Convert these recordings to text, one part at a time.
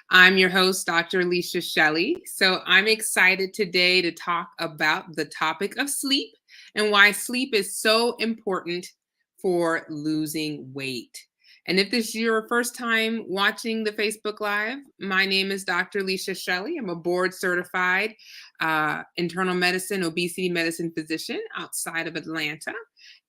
I'm your host, Dr. Alicia Shelley. So I'm excited today to talk about the topic of sleep and why sleep is so important for losing weight. And if this is your first time watching the Facebook Live, my name is Dr. Alicia Shelley. I'm a board certified internal medicine, obesity medicine physician outside of Atlanta.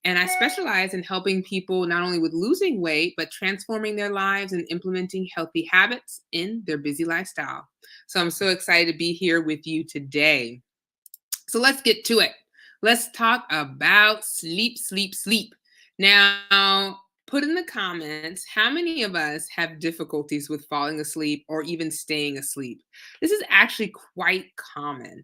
And I specialize in helping people not only with losing weight, but transforming their lives and implementing healthy habits in their busy lifestyle. So I'm so excited to be here with you today. So let's get to it. Let's talk about sleep, sleep, sleep. Now, put in the comments how many of us have difficulties with falling asleep or even staying asleep. This is actually quite common.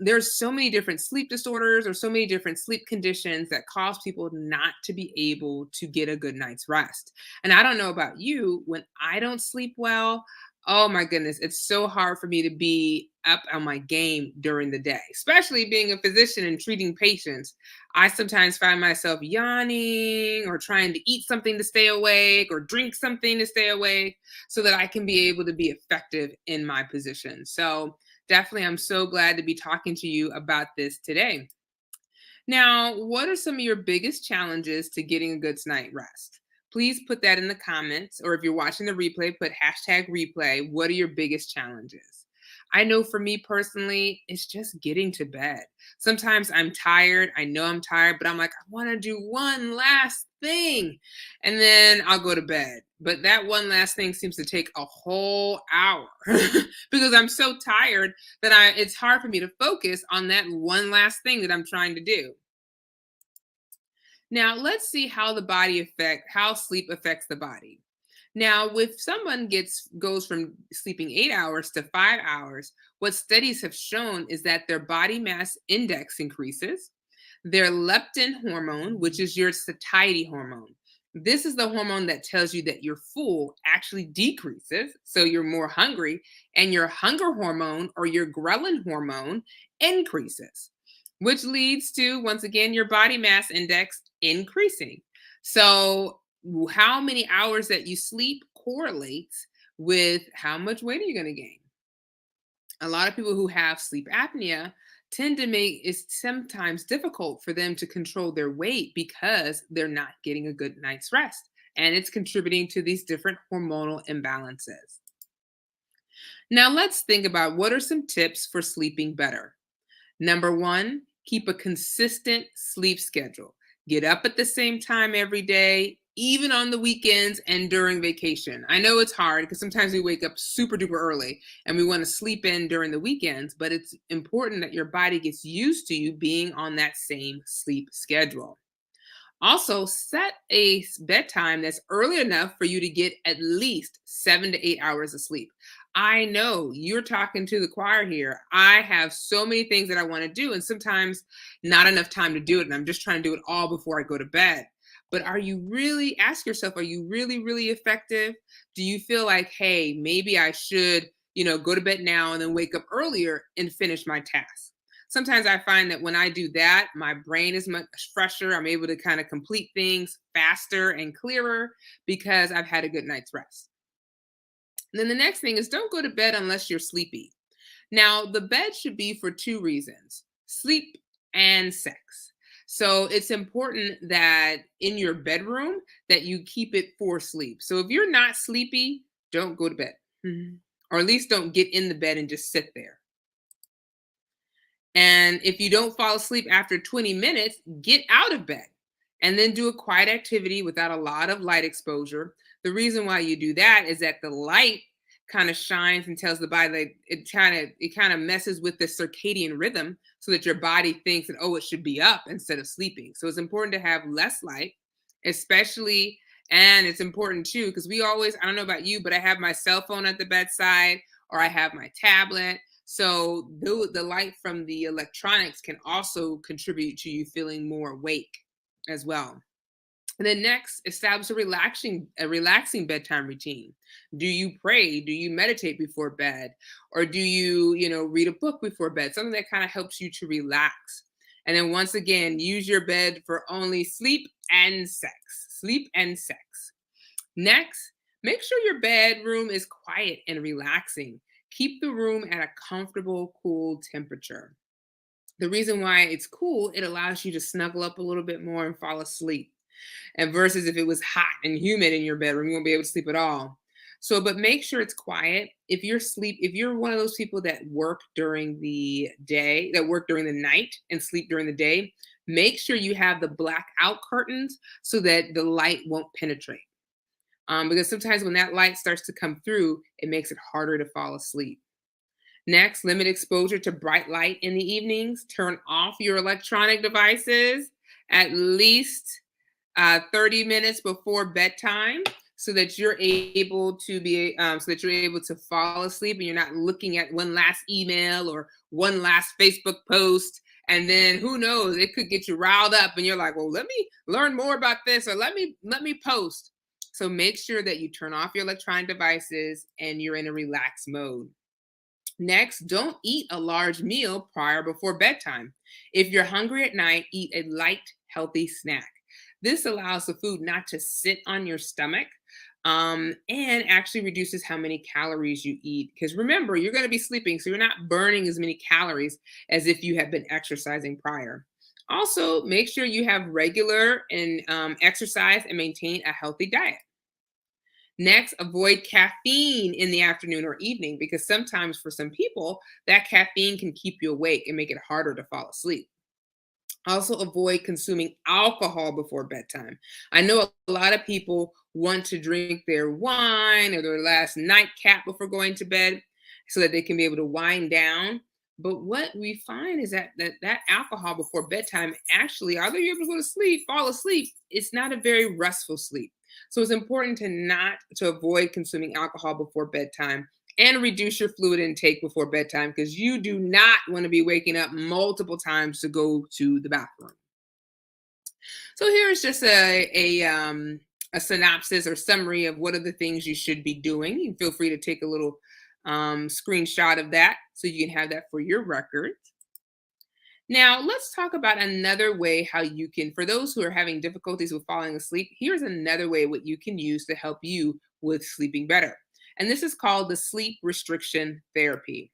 There's so many different sleep disorders or so many different sleep conditions that cause people not to be able to get a good night's rest. And I don't know about you, when I don't sleep well, oh my goodness, it's so hard for me to be up on my game during the day, especially being a physician and treating patients. I sometimes find myself yawning or trying to eat something to stay awake or drink something to stay awake so that I can be able to be effective in my position. So, definitely, I'm so glad to be talking to you about this today. Now, what are some of your biggest challenges to getting a good night rest? Please put that in the comments, or if you're watching the replay, put hashtag replay. What are your biggest challenges? I know for me personally, it's just getting to bed. Sometimes I'm tired. I know I'm tired, but I'm like, I want to do one last thing. And then I'll go to bed. But that one last thing seems to take a whole hour because I'm so tired that it's hard for me to focus on that one last thing that I'm trying to do. Now, let's see how sleep affects the body. Now, if someone goes from sleeping 8 hours to 5 hours, what studies have shown is that their body mass index increases, their leptin hormone, which is your satiety hormone. This is the hormone that tells you that you're full, actually decreases, so you're more hungry, and your hunger hormone or your ghrelin hormone increases, which leads to, once again, your body mass index increasing. So, how many hours that you sleep correlates with how much weight are you going to gain. A lot of people who have sleep apnea tend to make it sometimes difficult for them to control their weight because they're not getting a good night's rest. And it's contributing to these different hormonal imbalances. Now, let's think about what are some tips for sleeping better. Number one, keep a consistent sleep schedule. Get up at the same time every day, even on the weekends and during vacation. I know it's hard because sometimes we wake up super duper early and we want to sleep in during the weekends, but it's important that your body gets used to you being on that same sleep schedule. Also, set a bedtime that's early enough for you to get at least 7 to 8 hours of sleep. I know you're talking to the choir here. I have so many things that I want to do, and sometimes not enough time to do it. And I'm just trying to do it all before I go to bed. But ask yourself, are you really, really effective? Do you feel like, hey, maybe I should, go to bed now and then wake up earlier and finish my task? Sometimes I find that when I do that, my brain is much fresher. I'm able to kind of complete things faster and clearer because I've had a good night's rest. And then the next thing is don't go to bed unless you're sleepy. Now, the bed should be for two reasons: sleep and sex. So it's important that in your bedroom that you keep it for sleep. So if you're not sleepy, don't go to bed. Or at least don't get in the bed and just sit there. And if you don't fall asleep after 20 minutes, get out of bed and then do a quiet activity without a lot of light exposure. The reason why you do that is that the light kind of shines and tells the body that it kind of messes with the circadian rhythm so that your body thinks that, oh, it should be up instead of sleeping. So it's important to have less light, especially. And it's important too, because I don't know about you, but I have my cell phone at the bedside or I have my tablet. So the light from the electronics can also contribute to you feeling more awake as well. And then next, establish a relaxing bedtime routine. Do you pray? Do you meditate before bed? Or do you read a book before bed? Something that kind of helps you to relax. And then once again, use your bed for only sleep and sex. Sleep and sex. Next, Make sure your bedroom is quiet and relaxing. Keep the room at a comfortable, cool temperature. The reason why it's cool, it allows you to snuggle up a little bit more and fall asleep. And versus if it was hot and humid in your bedroom, you won't be able to sleep at all. So, but make sure it's quiet. If you're one of those people that work during the day, that work during the night and sleep during the day, make sure you have the blackout curtains so that the light won't penetrate. Because sometimes when that light starts to come through, it makes it harder to fall asleep. Next, limit exposure to bright light in the evenings. Turn off your electronic devices at least 30 minutes before bedtime so that you're able to fall asleep and you're not looking at one last email or one last Facebook post. And then who knows, it could get you riled up and you're like, well, let me learn more about this or let me post. So make sure that you turn off your electronic devices and you're in a relaxed mode. Next, don't eat a large meal prior before bedtime. If you're hungry at night, eat a light, healthy snack. This allows the food not to sit on your stomach and actually reduces how many calories you eat. Because remember, you're going to be sleeping, so you're not burning as many calories as if you have been exercising prior. Also, make sure you have regular and exercise and maintain a healthy diet. Next, avoid caffeine in the afternoon or evening because sometimes for some people, that caffeine can keep you awake and make it harder to fall asleep. Also, avoid consuming alcohol before bedtime. I know a lot of people want to drink their wine or their last nightcap before going to bed so that they can be able to wind down. But what we find is that alcohol before bedtime actually, although you're able to go to sleep, fall asleep, it's not a very restful sleep. So it's important to avoid consuming alcohol before bedtime and reduce your fluid intake before bedtime because you do not want to be waking up multiple times to go to the bathroom. So here's just a synopsis or summary of what are the things you should be doing. You can feel free to take a little screenshot of that so you can have that for your record. Now, let's talk about another way how you can, for those who are having difficulties with falling asleep, here's another way what you can use to help you with sleeping better. And this is called the sleep restriction therapy.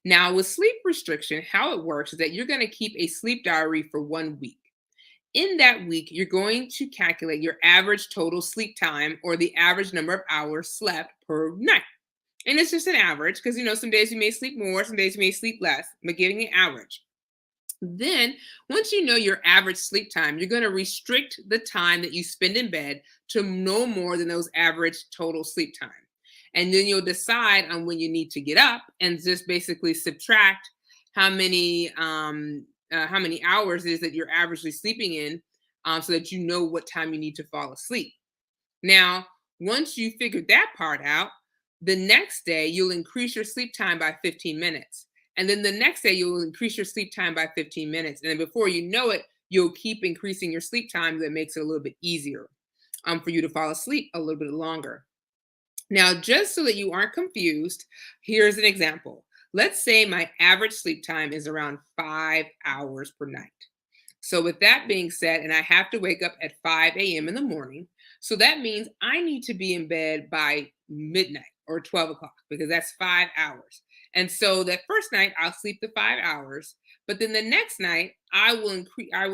Now, with sleep restriction, how it works is that you're going to keep a sleep diary for 1 week. In that week, you're going to calculate your average total sleep time or the average number of hours slept per night. And it's just an average because, some days you may sleep more, some days you may sleep less, but giving an average. Then, once you know your average sleep time, you're going to restrict the time that you spend in bed to no more than those average total sleep time. And then you'll decide on when you need to get up and just basically subtract how many hours it is that you're averagely sleeping in, so that you know what time you need to fall asleep. Now, once you figured that part out, the next day you'll increase your sleep time by 15 minutes. And then the next day, you'll increase your sleep time by 15 minutes. And then before you know it, you'll keep increasing your sleep time. That makes it a little bit easier for you to fall asleep a little bit longer. Now, just so that you aren't confused, here's an example. Let's say my average sleep time is around 5 hours per night. So, with that being said, and I have to wake up at 5 a.m. in the morning. So, that means I need to be in bed by midnight or 12 o'clock because that's 5 hours. And so that first night I'll sleep the 5 hours, but then the next night I will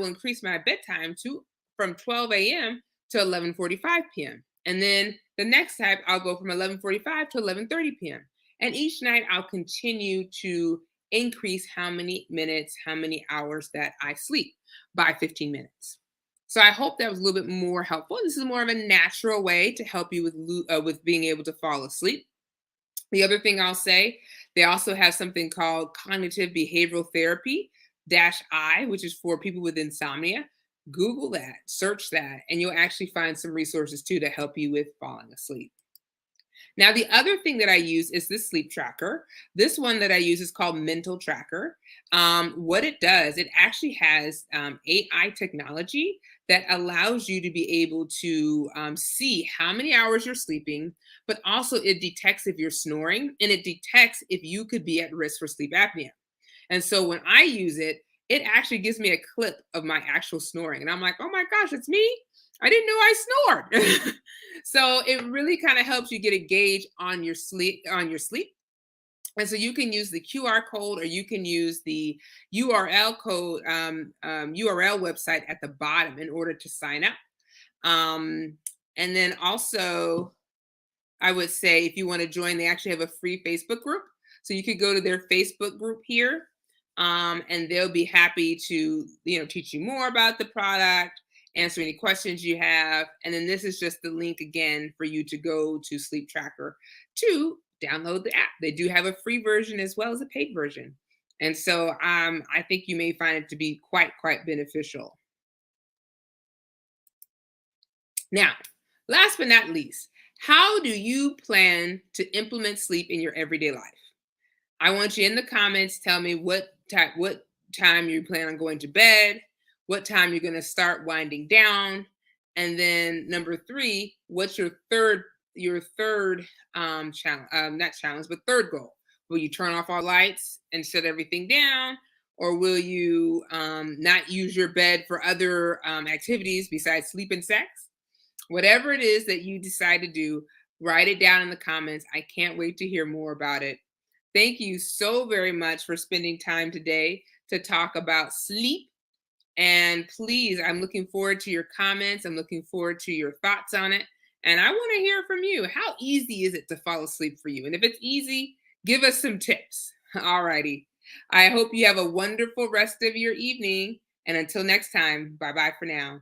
increase my bedtime to from 12 a.m. to 11:45 p.m. And then the next time I'll go from 11:45 to 11:30 p.m. And each night I'll continue to increase how many minutes, how many hours that I sleep by 15 minutes. So I hope that was a little bit more helpful. This is more of a natural way to help you with being able to fall asleep. The other thing I'll say, they also have something called cognitive behavioral therapy dash I, which is for people with insomnia. Google that, search that, and you'll actually find some resources too to help you with falling asleep. Now, the other thing that I use is this sleep tracker. This one that I use is called Mental Tracker. What it does, it actually has AI technology that allows you to be able to see how many hours you're sleeping, but also it detects if you're snoring and it detects if you could be at risk for sleep apnea. And so when I use it, it actually gives me a clip of my actual snoring. And I'm like, oh my gosh, it's me. I didn't know I snored. So it really kind of helps you get a gauge on your sleep. And so you can use the QR code or you can use the URL code, URL website at the bottom in order to sign up. Um, and then also, I would say if you want to join, they actually have a free Facebook group. So you could go to their Facebook group here, and they'll be happy to, teach you more about the product, answer any questions you have. And then this is just the link again for you to go to Sleep Tracker to download the app. They do have a free version as well as a paid version. And so I think you may find it to be quite beneficial. Now, last but not least, how do you plan to implement sleep in your everyday life? I want you in the comments tell me what time you plan on going to bed, what time you're going to start winding down, and then number 3, what's your third challenge, not challenge, but third goal. Will you turn off all lights and shut everything down, or will you not use your bed for other activities besides sleep and sex? Whatever it is that you decide to do, write it down in the comments. I can't wait to hear more about it. Thank you so very much for spending time today to talk about sleep. And please, I'm looking forward to your comments. I'm looking forward to your thoughts on it. And I want to hear from you. How easy is it to fall asleep for you? And if it's easy, give us some tips. All righty. I hope you have a wonderful rest of your evening. And until next time, bye bye for now.